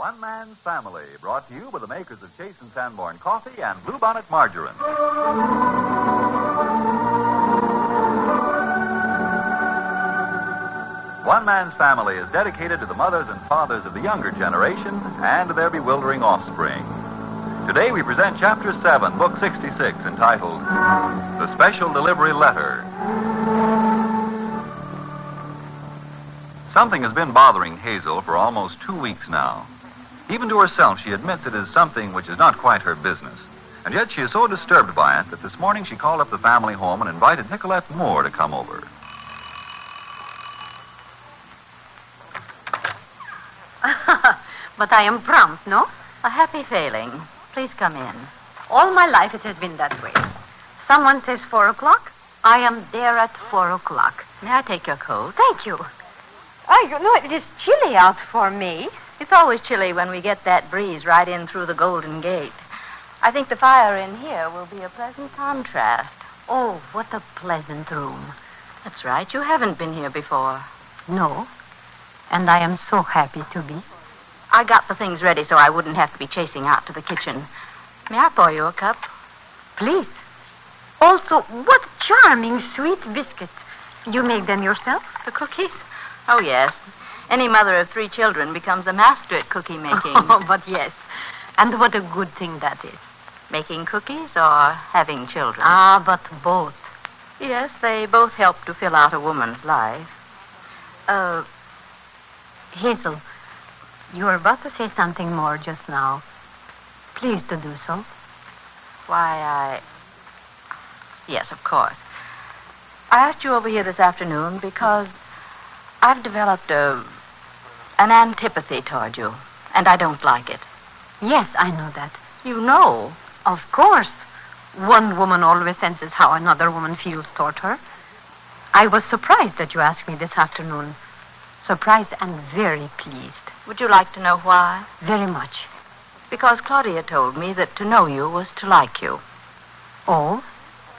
One Man's Family, brought to you by the makers of Chase and Sanborn Coffee and Bluebonnet Margarine. One Man's Family is dedicated to the mothers and fathers of the younger generation and to their bewildering offspring. Today we present Chapter 7, Book 66, entitled The Special Delivery Letter. Something has been bothering Hazel for almost 2 weeks now. Even to herself, she admits it is something which is not quite her business. And yet she is so disturbed by it that this morning she called up the family home and invited Nicolette Moore to come over. But I am prompt, no? A happy failing. Please come in. All my life it has been that way. Someone says 4 o'clock, I am there at 4 o'clock. May I take your coat? Thank you. Oh, you know, it is chilly out for me. It's always chilly when we get that breeze right in through the Golden Gate. I think the fire in here will be a pleasant contrast. Oh, what a pleasant room. That's right. You haven't been here before. No, and I am so happy to be. I got the things ready so I wouldn't have to be chasing out to the kitchen. May I pour you a cup? Please. Also, what charming sweet biscuits. You make them yourself? The cookies? Oh, yes. Any mother of 3 children becomes a master at cookie making. Oh, but yes. And what a good thing that is. Making cookies or having children? Ah, but both. Yes, they both help to fill out a woman's life. Hazel, you were about to say something more just now. Please to do so. Yes, of course. I asked you over here this afternoon because I've developed an antipathy toward you, and I don't like it. Yes, I know that. You know? Of course. One woman always senses how another woman feels toward her. I was surprised that you asked me this afternoon. Surprised and very pleased. Would you like to know why? Very much. Because Claudia told me that to know you was to like you. Oh?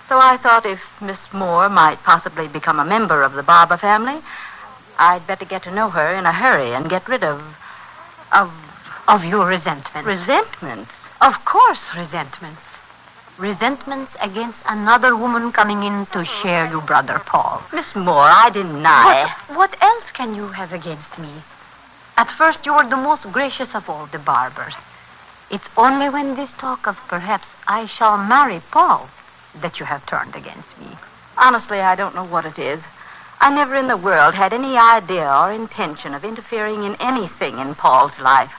So I thought if Miss Moore might possibly become a member of the Barbour family, I'd better get to know her in a hurry and get rid of your resentment. Resentments? Of course, resentments. Resentments against another woman coming in to share your brother Paul. Miss Moore, I deny. What else can you have against me? At first, you were the most gracious of all the Barbers. It's only when this talk of perhaps I shall marry Paul that you have turned against me. Honestly, I don't know what it is. I never in the world had any idea or intention of interfering in anything in Paul's life.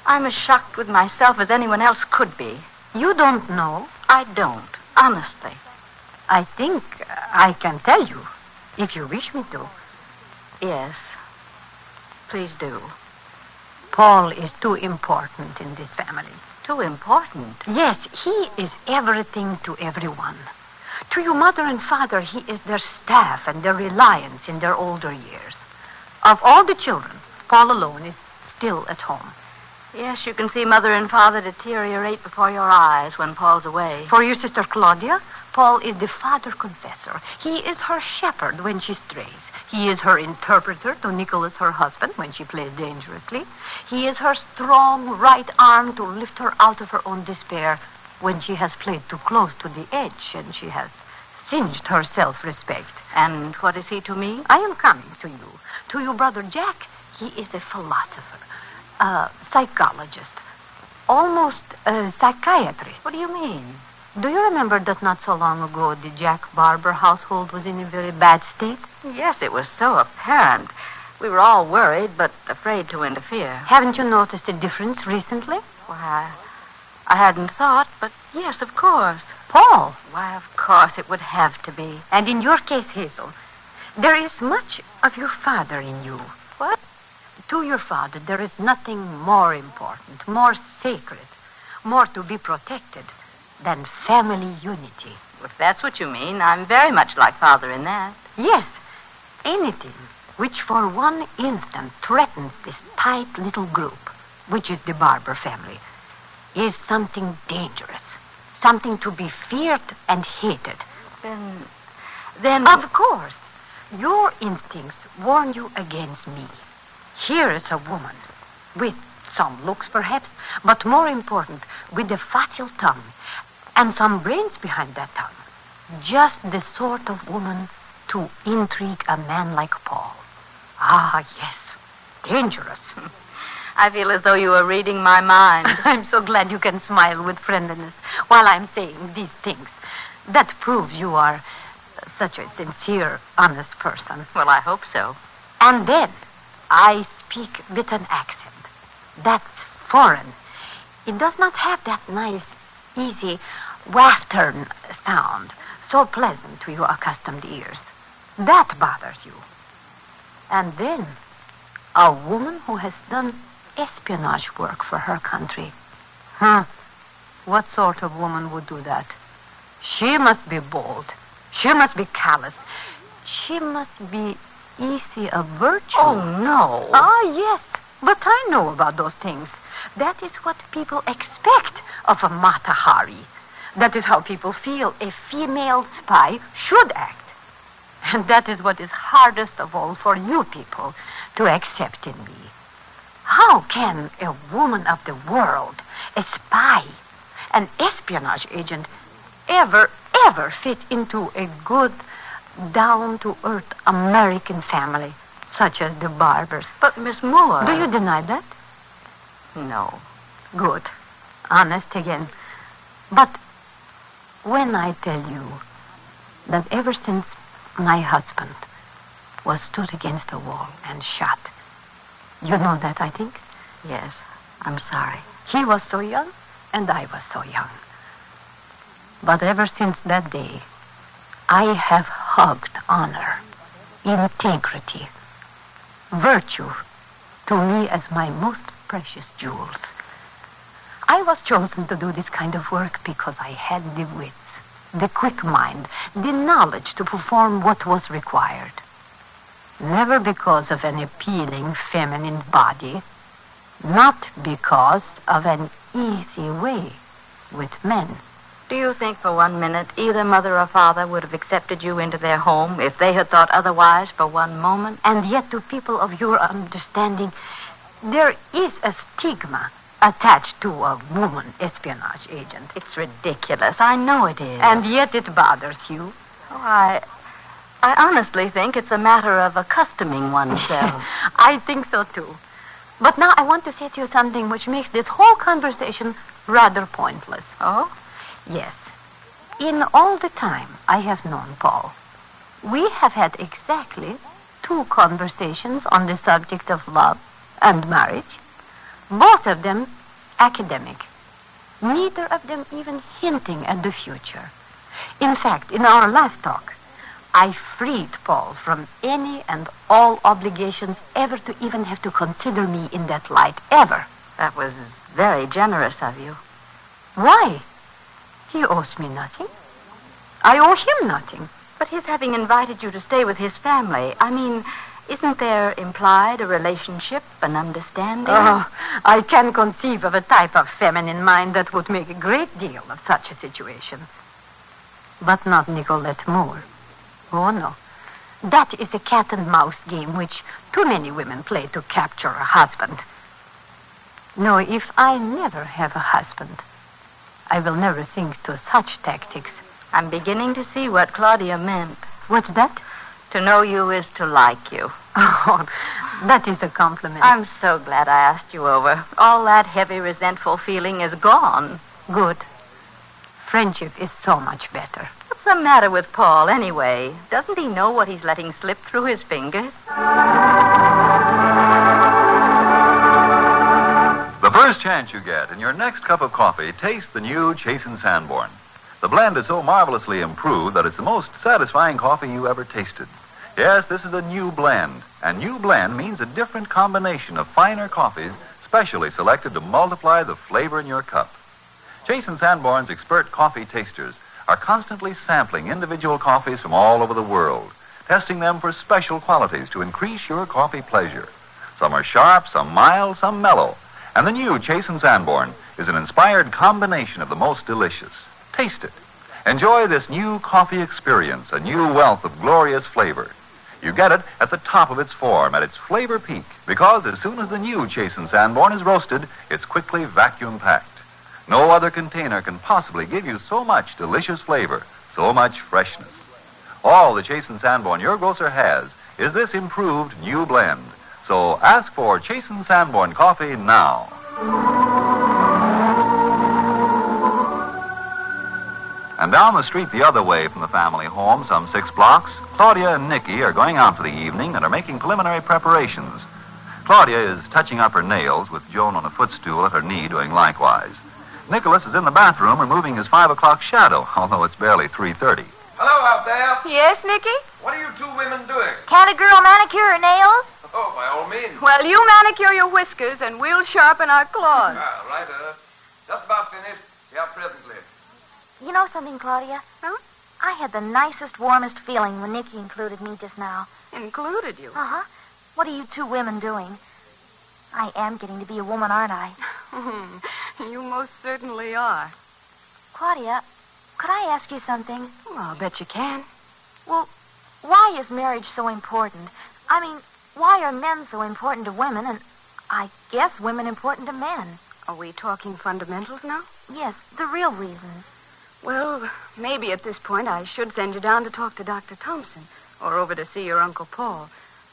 I'm as shocked with myself as anyone else could be. You don't know? I don't, honestly. I think I can tell you, if you wish me to. Yes, please do. Paul is too important in this family. Too important? Yes, he is everything to everyone. To your mother and father, he is their staff and their reliance in their older years. Of all the children, Paul alone is still at home. Yes, you can see Mother and Father deteriorate before your eyes when Paul's away. For your sister Claudia, Paul is the father confessor. He is her shepherd when she strays. He is her interpreter to Nicholas, her husband, when she plays dangerously. He is her strong right arm to lift her out of her own despair when she has played too close to the edge and she has singed her self-respect. And what is he to me? I am coming to you. To your brother Jack, he is a philosopher. A psychologist, almost a psychiatrist. What do you mean? Do you remember that not so long ago the Jack Barbour household was in a very bad state? Yes, it was so apparent. We were all worried, but afraid to interfere. Haven't you noticed a difference recently? Why, I hadn't thought, but yes, of course. Paul? Why, of course, it would have to be. And in your case, Hazel, there is much of your father in you. What? To your father, there is nothing more important, more sacred, more to be protected than family unity. If that's what you mean, I'm very much like Father in that. Yes, anything which for one instant threatens this tight little group, which is the Barbour family, is something dangerous, something to be feared and hated. Then... Of course, your instincts warn you against me. Here is a woman with some looks perhaps, but more important, with a facile tongue and some brains behind that tongue. Just the sort of woman to intrigue a man like Paul. Ah, yes, dangerous. I feel as though you were reading my mind. I'm so glad you can smile with friendliness while I'm saying these things. That proves you are such a sincere, honest person. Well, I hope so. And then I speak with an accent. That's foreign. It does not have that nice, easy, western sound, so pleasant to your accustomed ears. That bothers you. And then a woman who has done espionage work for her country. What sort of woman would do that? She must be bold. She must be callous. She must be easy of virtue. Oh, no. Ah, yes. But I know about those things. That is what people expect of a Mata Hari. That is how people feel a female spy should act. And that is what is hardest of all for you people to accept in me. How can a woman of the world, a spy, an espionage agent, ever fit into a good, down-to-earth American family such as the Barbours? But, Miss Moore... Do you deny that? No. Good. Honest again. But when I tell you that ever since my husband was stood against the wall and shot, you know that, I think? Yes, I'm sorry. He was so young, and I was so young. But ever since that day, I have hugged honor, integrity, virtue to me as my most precious jewels. I was chosen to do this kind of work because I had the wits, the quick mind, the knowledge to perform what was required. Never because of an appealing feminine body, not because of an easy way with men. Do you think for 1 minute either mother or father would have accepted you into their home if they had thought otherwise for 1 moment? And yet to people of your understanding, there is a stigma attached to a woman espionage agent. It's ridiculous. I know it is. And yet it bothers you. Oh, I honestly think it's a matter of accustoming oneself. I think so, too. But now I want to say to you something which makes this whole conversation rather pointless. Oh? Yes. In all the time I have known Paul, we have had exactly 2 conversations on the subject of love and marriage, both of them academic, neither of them even hinting at the future. In fact, in our last talk, I freed Paul from any and all obligations ever to even have to consider me in that light, ever. That was very generous of you. Why? He owes me nothing. I owe him nothing. But his having invited you to stay with his family, I mean, isn't there implied a relationship, an understanding? Oh, I can conceive of a type of feminine mind that would make a great deal of such a situation. But not Nicolette Moore. Oh, no. That is a cat-and-mouse game which too many women play to capture a husband. No, if I never have a husband, I will never think to such tactics. I'm beginning to see what Claudia meant. What's that? To know you is to like you. Oh, that is a compliment. I'm so glad I asked you over. All that heavy, resentful feeling is gone. Good. Friendship is so much better. What's the matter with Paul, anyway? Doesn't he know what he's letting slip through his fingers? The first chance you get in your next cup of coffee, taste the new Chasen Sanborn. The blend is so marvelously improved that it's the most satisfying coffee you ever tasted. Yes, this is a new blend, and new blend means a different combination of finer coffees specially selected to multiply the flavor in your cup. Chasen Sanborn's expert coffee tasters are constantly sampling individual coffees from all over the world, testing them for special qualities to increase your coffee pleasure. Some are sharp, some mild, some mellow. And the new Chasen Sanborn is an inspired combination of the most delicious. Taste it. Enjoy this new coffee experience, a new wealth of glorious flavor. You get it at the top of its form, at its flavor peak, because as soon as the new Chasen Sanborn is roasted, it's quickly vacuum-packed. No other container can possibly give you so much delicious flavor, so much freshness. All the Chasen Sanborn your grocer has is this improved new blend. So ask for Chasen Sanborn coffee now. And down the street the other way from the family home, some 6 blocks, Claudia and Nicky are going out for the evening and are making preliminary preparations. Claudia is touching up her nails with Joan on a footstool at her knee doing likewise. Nicholas is in the bathroom removing his 5 o'clock shadow, although it's barely 3:30. Hello out there. Yes, Nicky? What are you two women doing? Can't a girl manicure her nails? Oh, by all means. Well, you manicure your whiskers and we'll sharpen our claws. Right, just about finished. Yeah, presently. You know something, Claudia? Huh? I had the nicest, warmest feeling when Nicky included me just now. Included you? Uh-huh. What are you two women doing? I am getting to be a woman, aren't I? You most certainly are. Claudia, could I ask you something? Well, I'll bet you can. Well, why is marriage so important? I mean, why are men so important to women, and I guess women important to men? Are we talking fundamentals now? Yes, the real reasons. Well, maybe at this point I should send you down to talk to Dr. Thompson or over to see your Uncle Paul,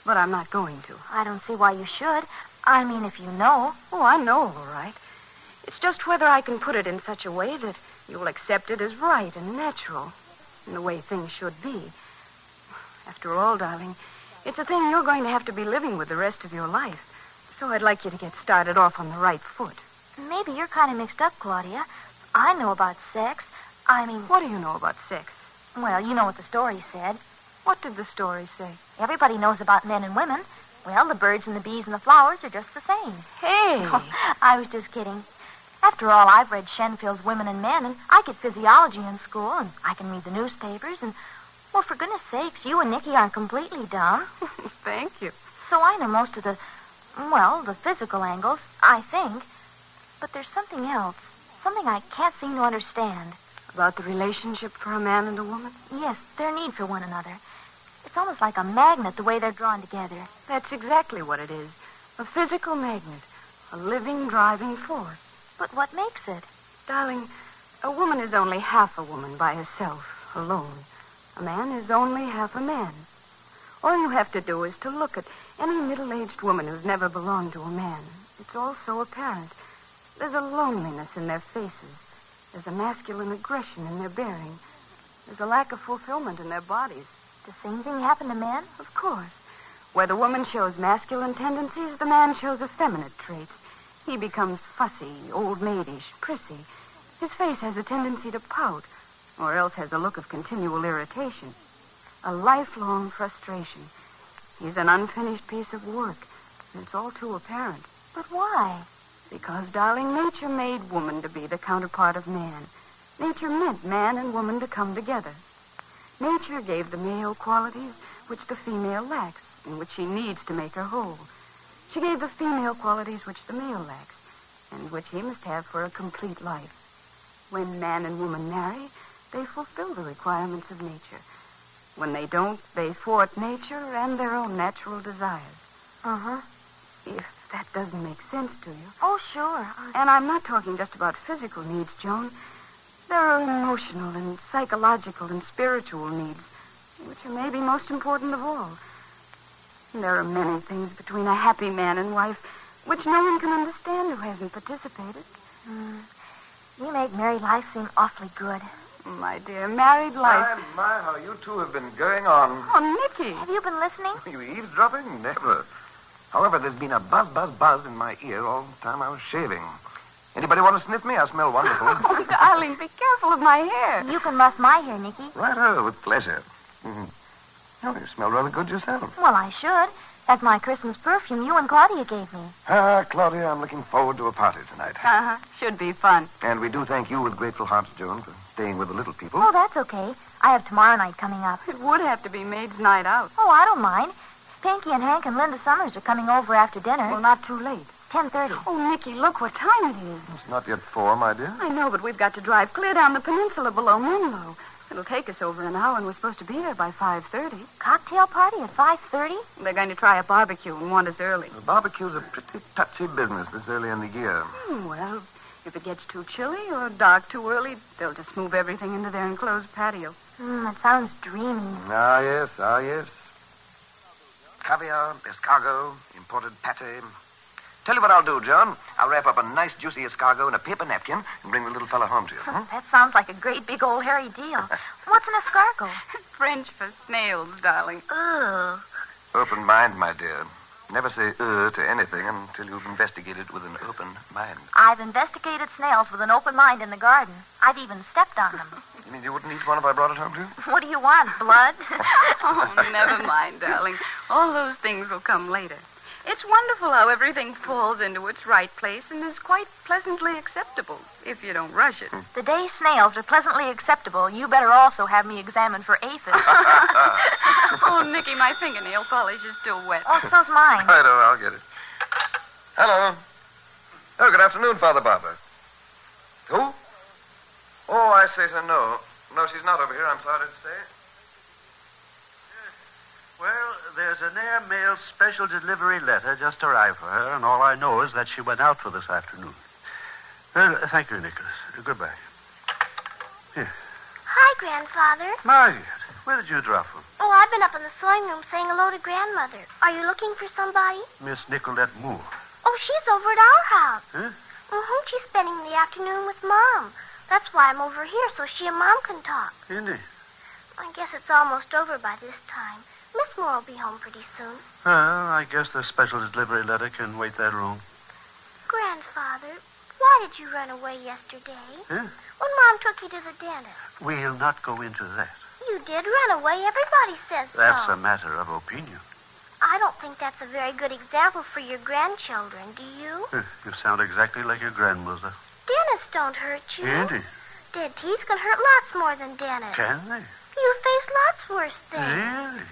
but I'm not going to. I don't see why you should. I mean, if you know. Oh, I know, all right. It's just whether I can put it in such a way that you'll accept it as right and natural, and the way things should be. After all, darling, it's a thing you're going to have to be living with the rest of your life, so I'd like you to get started off on the right foot. Maybe you're kind of mixed up, Claudia. I know about sex. I mean... What do you know about sex? Well, you know what the story said. What did the story say? Everybody knows about men and women. Well, the birds and the bees and the flowers are just the same. Hey! Oh, I was just kidding. After all, I've read Shenfield's Women and Men, and I get physiology in school, and I can read the newspapers, and, well, for goodness sakes, you and Nicky aren't completely dumb. Thank you. So I know most of the physical angles, I think. But there's something else, something I can't seem to understand. About the relationship for a man and a woman? Yes, their need for one another. It's almost like a magnet, the way they're drawn together. That's exactly what it is. A physical magnet. A living, driving force. But what makes it? Darling, a woman is only half a woman by herself, alone. A man is only half a man. All you have to do is to look at any middle-aged woman who's never belonged to a man. It's all so apparent. There's a loneliness in their faces. There's a masculine aggression in their bearing. There's a lack of fulfillment in their bodies. The same thing happen to men? Of course. Where the woman shows masculine tendencies, the man shows effeminate traits. He becomes fussy, old-maidish, prissy. His face has a tendency to pout, or else has a look of continual irritation. A lifelong frustration. He's an unfinished piece of work, and it's all too apparent. But why? Because, darling, nature made woman to be the counterpart of man. Nature meant man and woman to come together. Nature gave the male qualities which the female lacks, and which she needs to make her whole. She gave the female qualities which the male lacks, and which he must have for a complete life. When man and woman marry, they fulfill the requirements of nature. When they don't, they thwart nature and their own natural desires. Uh-huh. If that doesn't make sense to you. Oh, sure. And I'm not talking just about physical needs, Joan. There are emotional and psychological and spiritual needs, which are maybe most important of all. And there are many things between a happy man and wife which no one can understand who hasn't participated. You make married life seem awfully good. My dear, married life. My, how you two have been going on. Oh, Nicky. Have you been listening? Are you eavesdropping? Never. However, there's been a buzz in my ear all the time I was shaving. Anybody want to sniff me? I smell wonderful. Oh, darling, be careful of my hair. You can muff my hair, Nicky. Righto, with pleasure. Oh, you smell rather good yourself. Well, I should. That's my Christmas perfume you and Claudia gave me. Claudia, I'm looking forward to a party tonight. Should be fun. And we do thank you with grateful hearts, Joan, for staying with the little people. Oh, that's okay. I have tomorrow night coming up. It would have to be maid's night out. Oh, I don't mind. Pinky and Hank and Linda Summers are coming over after dinner. Well, not too late. 10:30. Oh, Nicky, look what time it is. It's not yet 4, my dear. I know, but we've got to drive clear down the peninsula below Menlo. It'll take us over an hour, and we're supposed to be there by 5:30. Cocktail party at 5:30? They're going to try a barbecue and want us early. The barbecue's a pretty touchy business this early in the year. Well, if it gets too chilly or dark too early, they'll just move everything into their enclosed patio. That sounds dreamy. Ah, yes. Caviar, escargot, imported pate. Tell you what I'll do, John. I'll wrap up a nice, juicy escargot in a paper napkin and bring the little fella home to you. That sounds like a great big old hairy deal. What's an escargot? French for snails, darling. Ugh. Open mind, my dear. Never say to anything until you've investigated with an open mind. I've investigated snails with an open mind in the garden. I've even stepped on them. You mean you wouldn't eat one if I brought it home to you? What do you want, blood? Oh, never mind, darling. All those things will come later. It's wonderful how everything falls into its right place and is quite pleasantly acceptable if you don't rush it. The day snails are pleasantly acceptable, you better also have me examined for aphids. Oh, Nicky, my fingernail polish is still wet. Oh, so's mine. I know, I'll get it. Hello. Oh, good afternoon, Father Barbour. Who? Oh, I say so. No, she's not over here, I'm sorry to say. Well, there's an airmail special delivery letter just arrived for her, and all I know is that she went out for this afternoon. Thank you, Nicholas. Goodbye. Here. Hi, Grandfather. Margaret, where did you drop from? Oh, I've been up in the sewing room saying hello to Grandmother. Are you looking for somebody? Miss Nicolette Moore. Oh, she's over at our house. Huh? Mm-hmm. She's spending the afternoon with Mom. That's why I'm over here, so she and Mom can talk. Indeed. I guess it's almost over by this time. Miss Moore will be home pretty soon. Well, I guess the special delivery letter can wait that long. Grandfather, why did you run away yesterday? Huh? When Mom took you to the dentist. We'll not go into that. You did run away. Everybody says That's so. a matter of opinion. I don't think that's a very good example for your grandchildren, do you? You sound exactly like your grandmother. Dentists don't hurt you. Indeed. Dead teeth can hurt lots more than dentists. Can they? You face lots worse things. Really?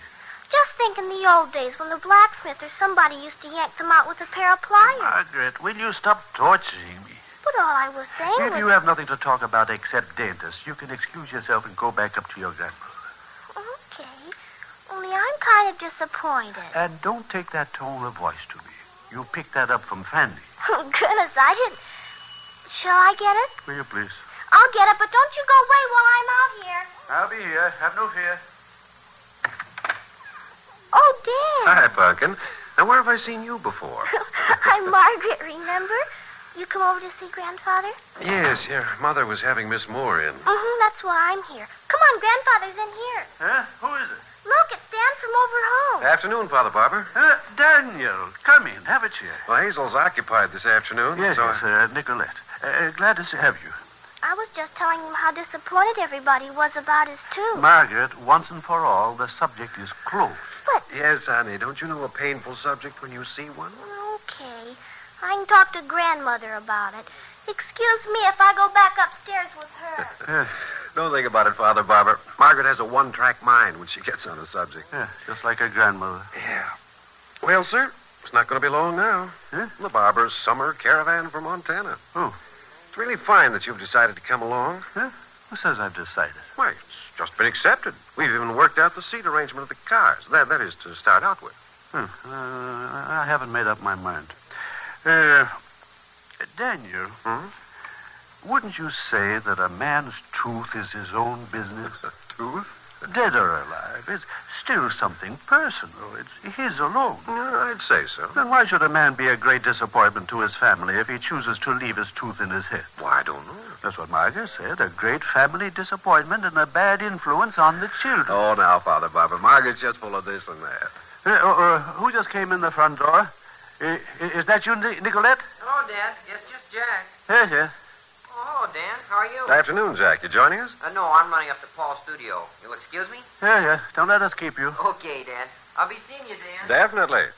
Just think in the old days when the blacksmith or somebody used to yank them out with a pair of pliers. Margaret, will you stop torturing me? But all I was saying If was... you have nothing to talk about except dentists, you can excuse yourself and go back up to your grandmother. Okay. Only I'm kind of disappointed. And don't take that tone of voice to me. You picked that up from Fanny. Oh, goodness, I didn't... Shall I get it? Will you please? I'll get it, but don't you go away while I'm out here. I'll be here. Have no fear. Oh, Dan. Hi, Parkin. Now, where have I seen you before? I'm Margaret, remember? You come over to see Grandfather? Yes, your mother was having Miss Moore in. Mm-hmm, that's why I'm here. Come on, Grandfather's in here. Huh? Who is it? Look, it's Dan from over home. Afternoon, Father Barbour. Daniel. Come in. Have a chair. Well, Hazel's occupied this afternoon. Yes, so yes, Nicolette. Glad to have you. I was just telling him how disappointed everybody was about his tooth. Margaret, once and for all, the subject is closed. Yes, honey. Don't you know a painful subject when you see one? Okay. I can talk to Grandmother about it. Excuse me if I go back upstairs with her. Don't think about it, Father Barbour. Margaret has a one-track mind when she gets on a subject. Yeah, just like her grandmother. Yeah. Well, sir, it's not going to be long now. Huh? The Barbour's summer caravan for Montana. Oh. It's really fine that you've decided to come along. Huh? Who says I've decided? Why, it's just been accepted. We've even worked out the seat arrangement of the cars. That is to start out with. I haven't made up my mind. Daniel, wouldn't you say that a man's tooth is his own business? Tooth? Dead or alive, it's still something personal. It's his alone. Yeah, I'd say so. Then why should a man be a great disappointment to his family if he chooses to leave his tooth in his head? Why, I don't know. That's what Margaret said. A great family disappointment and a bad influence on the children. Oh, now, Father Barbour, Margaret's just full of this and that. Who just came in the front door? Is that you, Nicolette? Hello, Dad. Yes, just Jack. Yes, yes. Oh, hello, Dan. How are you? Good afternoon, Jack. You joining us? No, I'm running up to Paul's studio. You'll excuse me? Yeah, yeah. Don't let us keep you. Okay, Dad. I'll be seeing you, Dan. Definitely.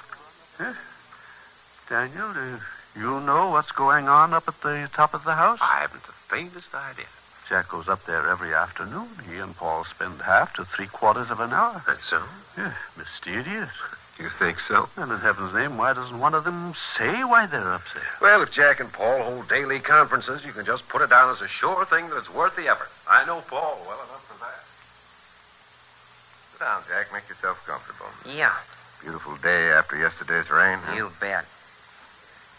Daniel, do you know what's going on up at the top of the house? I haven't the faintest idea. Jack goes up there every afternoon. He and Paul spend half to 3/4 of an hour. That's so? Yeah, mysterious. You think so? And in heaven's name, why doesn't one of them say why they're up there? Well, if Jack and Paul hold daily conferences, you can just put it down as a sure thing that it's worth the effort. I know Paul well enough for that. Sit down, Jack. Make yourself comfortable. Yeah, Beautiful day after yesterday's rain. Huh? you bet.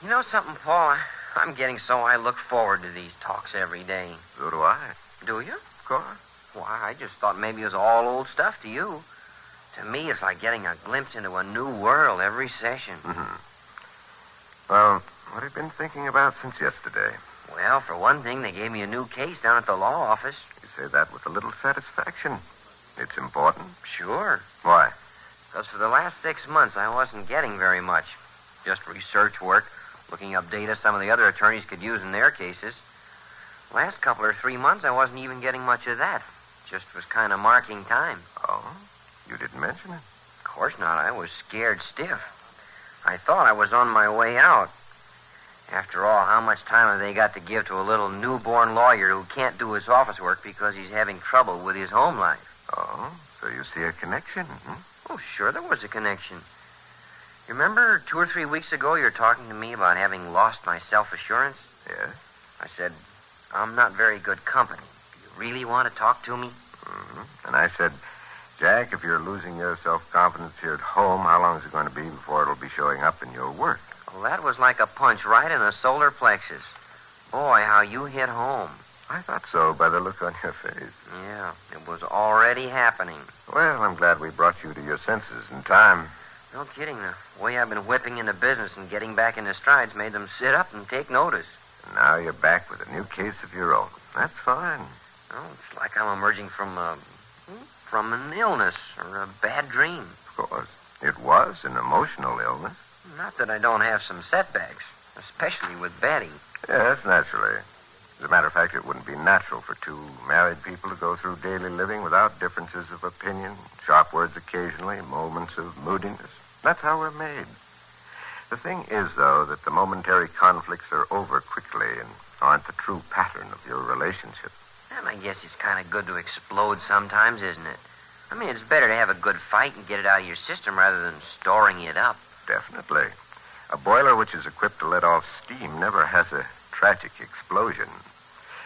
You know something, Paul? I'm getting so I look forward to these talks every day. So do I. Do you? Of course. Why, I just thought maybe it was all old stuff to you. To me, it's like getting a glimpse into a new world every session. Mm-hmm. Well, what have you been thinking about since yesterday? Well, for one thing, they gave me a new case down at the law office. You say that with a little satisfaction. It's important. Sure. Why? Because for the last 6 months, I wasn't getting very much. Just research work, looking up data some of the other attorneys could use in their cases. Last couple or 3 months, I wasn't even getting much of that. Just was kind of marking time. Oh? You didn't mention it. Of course not. I was scared stiff. I thought I was on my way out. After all, how much time have they got to give to a little newborn lawyer who can't do his office work because he's having trouble with his home life? Oh, so you see a connection, Oh, sure, there was a connection. You remember 2 or 3 weeks ago you were talking to me about having lost my self-assurance? Yes. I said, I'm not very good company. Do you really want to talk to me? Mm-hmm. And I said, Jack, if you're losing your self-confidence here at home, how long is it going to be before it'll be showing up in your work? Well, that was like a punch right in the solar plexus. Boy, how you hit home. I thought so by the look on your face. Yeah, it was already happening. Well, I'm glad we brought you to your senses in time. No kidding. The way I've been whipping into business and getting back into strides made them sit up and take notice. And now you're back with a new case of your own. That's fine. Oh, it's like I'm emerging from an illness or a bad dream. Of course. It was an emotional illness. Not that I don't have some setbacks, especially with Betty. Yes, naturally. As a matter of fact, it wouldn't be natural for two married people to go through daily living without differences of opinion, sharp words occasionally, moments of moodiness. That's how we're made. The thing is, though, that the momentary conflicts are over quickly and aren't the true pattern of your relationship. And I guess it's kind of good to explode sometimes, isn't it? I mean, it's better to have a good fight and get it out of your system rather than storing it up. Definitely. A boiler which is equipped to let off steam never has a tragic explosion.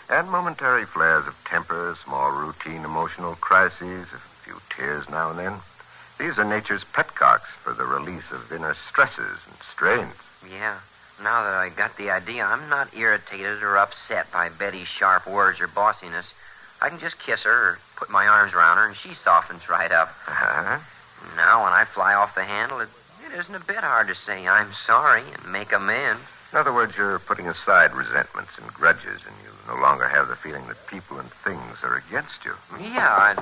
And momentary flares of temper, small routine emotional crises, a few tears now and then. These are nature's petcocks for the release of inner stresses and strains. Yeah. Now that I got the idea, I'm not irritated or upset by Betty's sharp words or bossiness. I can just kiss her or put my arms around her and she softens right up. Uh-huh. Now when I fly off the handle, it isn't a bit hard to say I'm sorry and make amends. In other words, you're putting aside resentments and grudges, and you no longer have the feeling that people and things are against you. Yeah,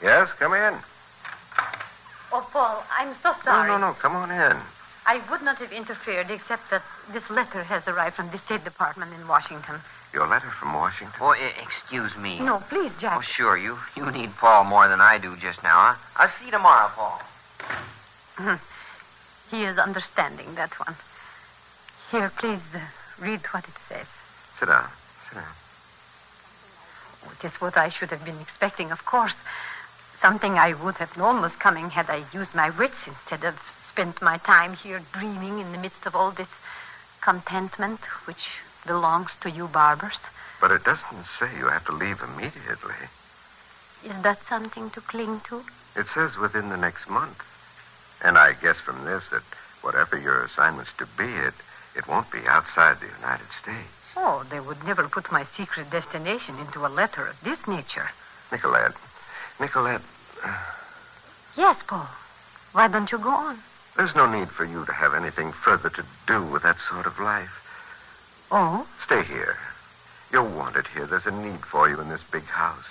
Yes, come in. Oh, Paul, I'm so sorry. No, come on in. I would not have interfered except that this letter has arrived from the State Department in Washington. Your letter from Washington? Oh, excuse me. No, please, Jack. Oh, sure, you need Paul more than I do just now, huh? I'll see you tomorrow, Paul. He is understanding, that one. Here, please, read what it says. Sit down. Oh, it is what I should have been expecting, of course. Something I would have known was coming had I used my wits instead of spent my time here dreaming in the midst of all this contentment which belongs to you Barbers. But it doesn't say you have to leave immediately. Is that something to cling to? It says within the next month. And I guess from this that whatever your assignment's to be, it won't be outside the United States. Oh, they would never put my secret destination into a letter of this nature. Nicolette. Yes, Paul. Why don't you go on? There's no need for you to have anything further to do with that sort of life. Oh? Stay here. You're wanted here. There's a need for you in this big house.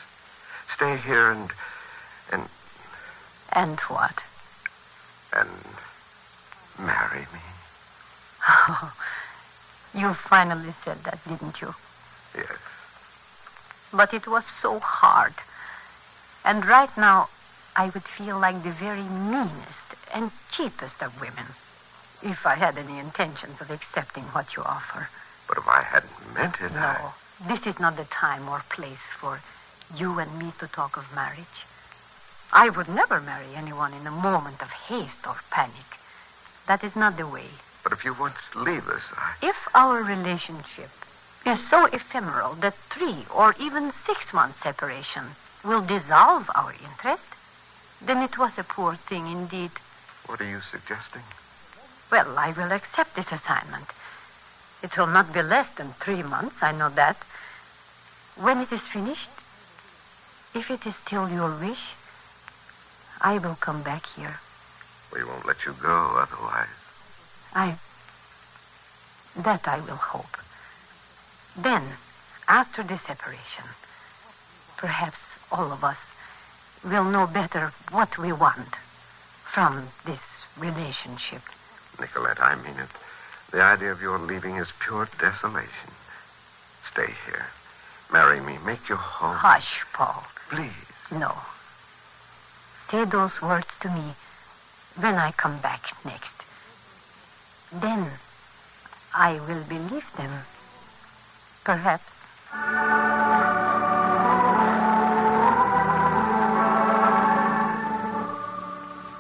Stay here and... And what? And marry me. Oh, you finally said that, didn't you? Yes. But it was so hard. And right now, I would feel like the very meanest and cheapest of women if I had any intentions of accepting what you offer. But if I hadn't meant it, No, this is not the time or place for you and me to talk of marriage. I would never marry anyone in a moment of haste or panic. That is not the way. But if you once leave us, If our relationship is so ephemeral that 3 or even 6 months separation will dissolve our interest, then it was a poor thing indeed. What are you suggesting? Well, I will accept this assignment. It will not be less than 3 months, I know that. When it is finished, if it is still your wish, I will come back here. We won't let you go otherwise. That I will hope. Then, after the separation, perhaps all of us will know better what we want from this relationship. Nicolette, I mean it. The idea of your leaving is pure desolation. Stay here. Marry me. Make your home. Hush, Paul. Please. No. Say those words to me when I come back next. Then I will believe them. Perhaps.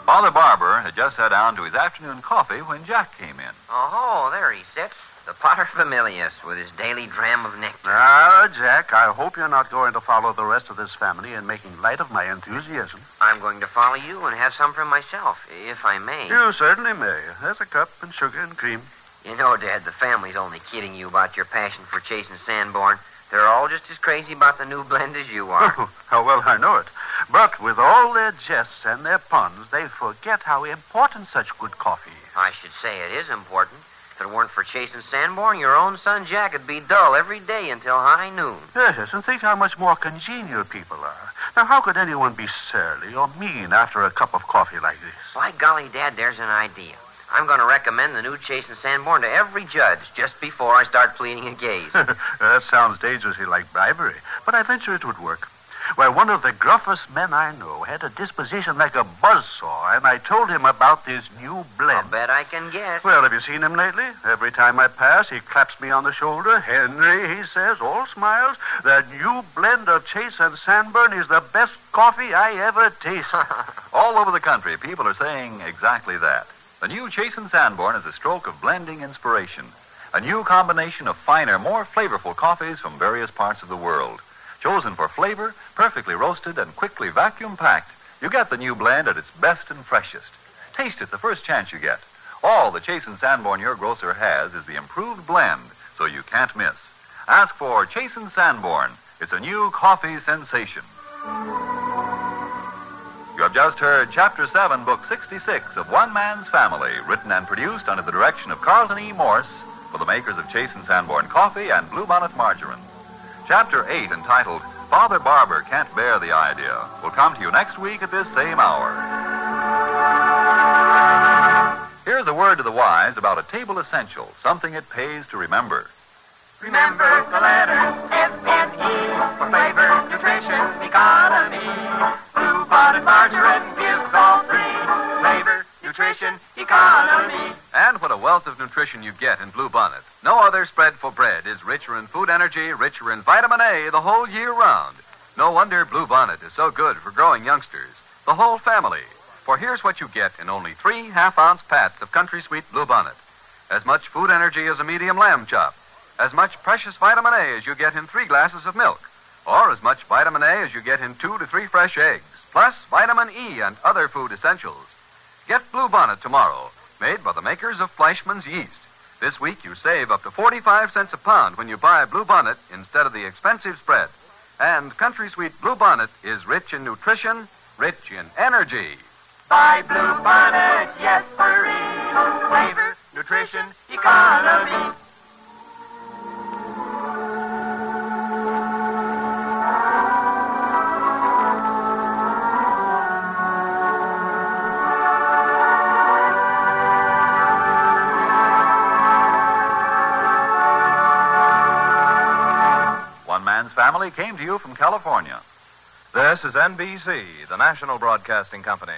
Father Barbour had just sat down to his afternoon coffee when Jack came in. Oh, there he sits. The paterfamilias with his daily dram of nectar. Ah, Jack, I hope you're not going to follow the rest of this family in making light of my enthusiasm. I'm going to follow you and have some for myself, if I may. You certainly may. There's a cup and sugar and cream. You know, Dad, the family's only kidding you about your passion for chasing Sanborn. They're all just as crazy about the new blend as you are. Oh, how well I know it. But with all their jests and their puns, they forget how important such good coffee is. I should say it is important. If it weren't for chasing Sanborn, your own son Jack would be dull every day until high noon. Yes, and think how much more congenial people are. Now, how could anyone be surly or mean after a cup of coffee like this? By golly, Dad, there's an idea. I'm going to recommend the new Chasing Sanborn to every judge just before I start pleading a case. That sounds dangerously like bribery, but I venture it would work. Why, one of the gruffest men I know had a disposition like a buzzsaw, and I told him about this new blend. I'll bet I can guess. Well, have you seen him lately? Every time I pass, he claps me on the shoulder. Henry, he says, all smiles, that new blend of Chase and Sanborn is the best coffee I ever tasted. All over the country, people are saying exactly that. The new Chase and Sanborn is a stroke of blending inspiration. A new combination of finer, more flavorful coffees from various parts of the world. Chosen for flavor, perfectly roasted, and quickly vacuum-packed, you get the new blend at its best and freshest. Taste it the first chance you get. All the Chase and Sanborn your grocer has is the improved blend, so you can't miss. Ask for Chase and Sanborn. It's a new coffee sensation. You have just heard Chapter 7, Book 66 of One Man's Family, written and produced under the direction of Carlton E. Morse for the makers of Chase and Sanborn Coffee and Bluebonnet Margarine. Chapter 8, entitled Father Barbour Can't Bear the Idea, will come to you next week at this same hour. Here's a word to the wise about a table essential, something it pays to remember. Remember the letters F-N-E for flavor, nutrition, economy. Bluebonnet margarine gives all three. Flavor, nutrition, economy. And what a wealth of nutrition you get in Bluebonnet. No other spread for bread is richer in food energy, richer in vitamin A the whole year round. No wonder Bluebonnet is so good for growing youngsters, the whole family. For here's what you get in only 3 half-ounce pats of Country Sweet Bluebonnet. As much food energy as a medium lamb chop. As much precious vitamin A as you get in 3 glasses of milk. Or as much vitamin A as you get in 2 to 3 fresh eggs. Plus vitamin E and other food essentials. Get Bluebonnet tomorrow, made by the makers of Fleischmann's Yeast. This week you save up to 45 cents a pound when you buy Bluebonnet instead of the expensive spread. And Country Sweet Bluebonnet is rich in nutrition, rich in energy. Buy Bluebonnet, yes, hurry. Flavor, nutrition, economy. Family came to you from California. This is NBC, the National Broadcasting Company.